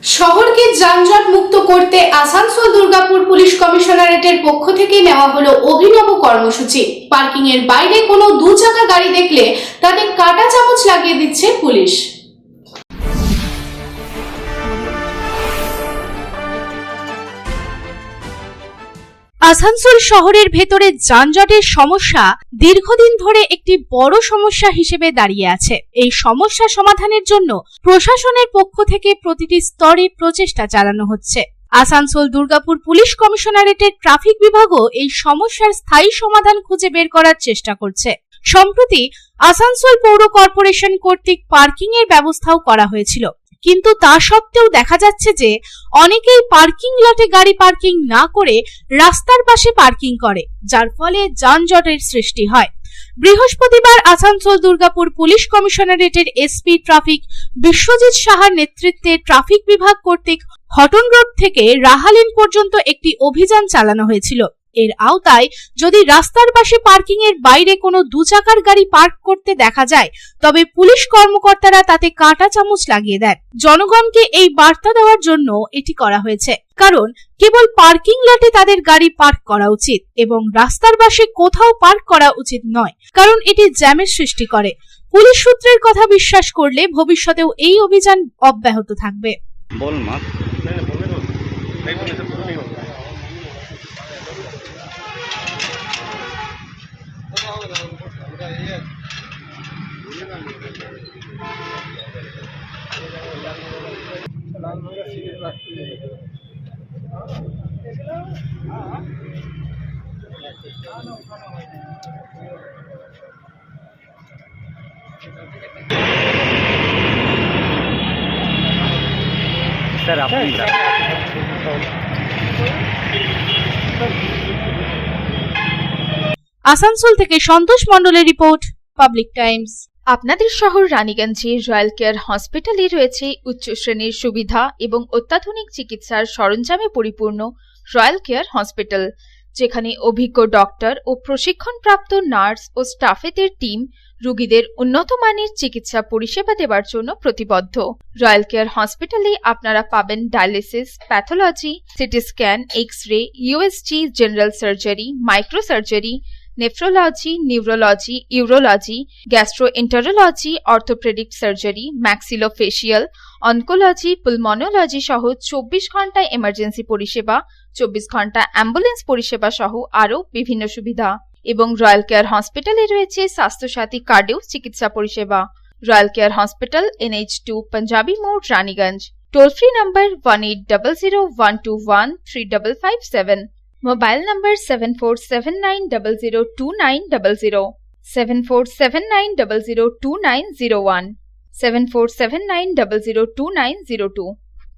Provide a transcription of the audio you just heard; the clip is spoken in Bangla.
শহরকে যানজট মুক্ত করতে আসানসোল দুর্গাপুর পুলিশ কমিশনারেটের পক্ষ থেকে নেওয়া হলো অভিনব কর্মসূচি। পার্কিং এর বাইরে কোনো দু চাকা গাড়ি দেখলে তাদের কাঁটা চামচ লাগিয়ে দিচ্ছে পুলিশ। আসানসোল শহরের ভেতরে যানজটের সমস্যা দীর্ঘদিন ধরে একটি বড় সমস্যা হিসেবে দাঁড়িয়ে আছে। এই সমস্যা সমাধানের জন্য প্রশাসনের পক্ষ থেকে প্রতিটি স্তরে প্রচেষ্টা চালানো হচ্ছে। আসানসোল দুর্গাপুর পুলিশ কমিশনারেটের ট্রাফিক বিভাগও এই সমস্যার স্থায়ী সমাধান খুঁজে বের করার চেষ্টা করছে। সম্প্রতি আসানসোল পৌর কর্পোরেশন কর্তৃক পার্কিং এর ব্যবস্থাও করা হয়েছিল, কিন্তু তা সত্ত্বেও দেখা যাচ্ছে যে অনেকেই পার্কিং লটে গাড়ি পার্কিং না করে রাস্তার পাশে পার্কিং করে, যার ফলে যানজটের সৃষ্টি হয়। বৃহস্পতিবার আসানসোল দুর্গাপুর পুলিশ কমিশনারেটের এসপি ট্রাফিক বিশ্বজিৎ সাহার নেতৃত্বে ট্রাফিক বিভাগ কর্তৃক হটন রোড থেকে রাহালেন পর্যন্ত একটি অভিযান চালানো হয়েছিল। এর আওতায় যদি রাস্তার পাশে পার্কিং এর বাইরে কোনো দু চাকার গাড়ি পার্ক করতে দেখা যায়, তবে পুলিশ কর্মকর্তারা তাতে কাঁটা চামচ লাগিয়ে দেন। জনগণকে এই বার্তা দেওয়ার জন্য এটি করা হয়েছে, কারণ কেবল পার্কিং লটে তাদের গাড়ি পার্ক করা উচিত এবং রাস্তার পাশে কোথাও পার্ক করা উচিত নয়, কারণ এটি জ্যামের সৃষ্টি করে। পুলিশ সূত্রের কথা বিশ্বাস করলে ভবিষ্যতেও এই অভিযান অব্যাহত থাকবে। सर আপনি আসানসোল থেকে সন্তোষ মণ্ডলের রিপোর্ট, পাবলিক টাইমস। আপনাদের শহর রানীগঞ্জে রয়্যাল কেয়ার হসপিটালে রয়েছে উচ্চ শ্রেণীর সুবিধা এবং অত্যাধুনিক চিকিৎসার সরঞ্জামে পরিপূর্ণ রয়্যাল কেয়ার হসপিটাল, যেখানে অভিজ্ঞ ডক্টর ও প্রশিক্ষণপ্রাপ্ত নার্স ও স্টাফেদের টিম রোগীদের উন্নত মানের চিকিৎসা পরিষেবা দেওয়ার জন্য প্রতিবদ্ধ। রয়্যাল কেয়ার হসপিটালে আপনারা পাবেন dialysis, pathology, CT scan, X ray, USG, general surgery, micro surgery, nephrology, neurology, urology, gastroenterology, orthopaedic surgery, maxillofacial, oncology, pulmonology সহ 24 ঘন্টা এমার্জেন্সি পরিষেবা, 24 ঘন্টা অ্যাম্বুলেন্স পরিষেবা সহ আরও বিভিন্ন সুবিধা। এবং রয়্যাল কেয়ার হসপিটালে রয়েছে স্বাস্থ্যসাথী কার্ডেও চিকিৎসা পরিষেবা। Royal care hospital, NH2 panjabi মোড়, Raniganj. Toll free number 1800-121-3557। Mobile number 7479002900, 7479002901, 7479002902।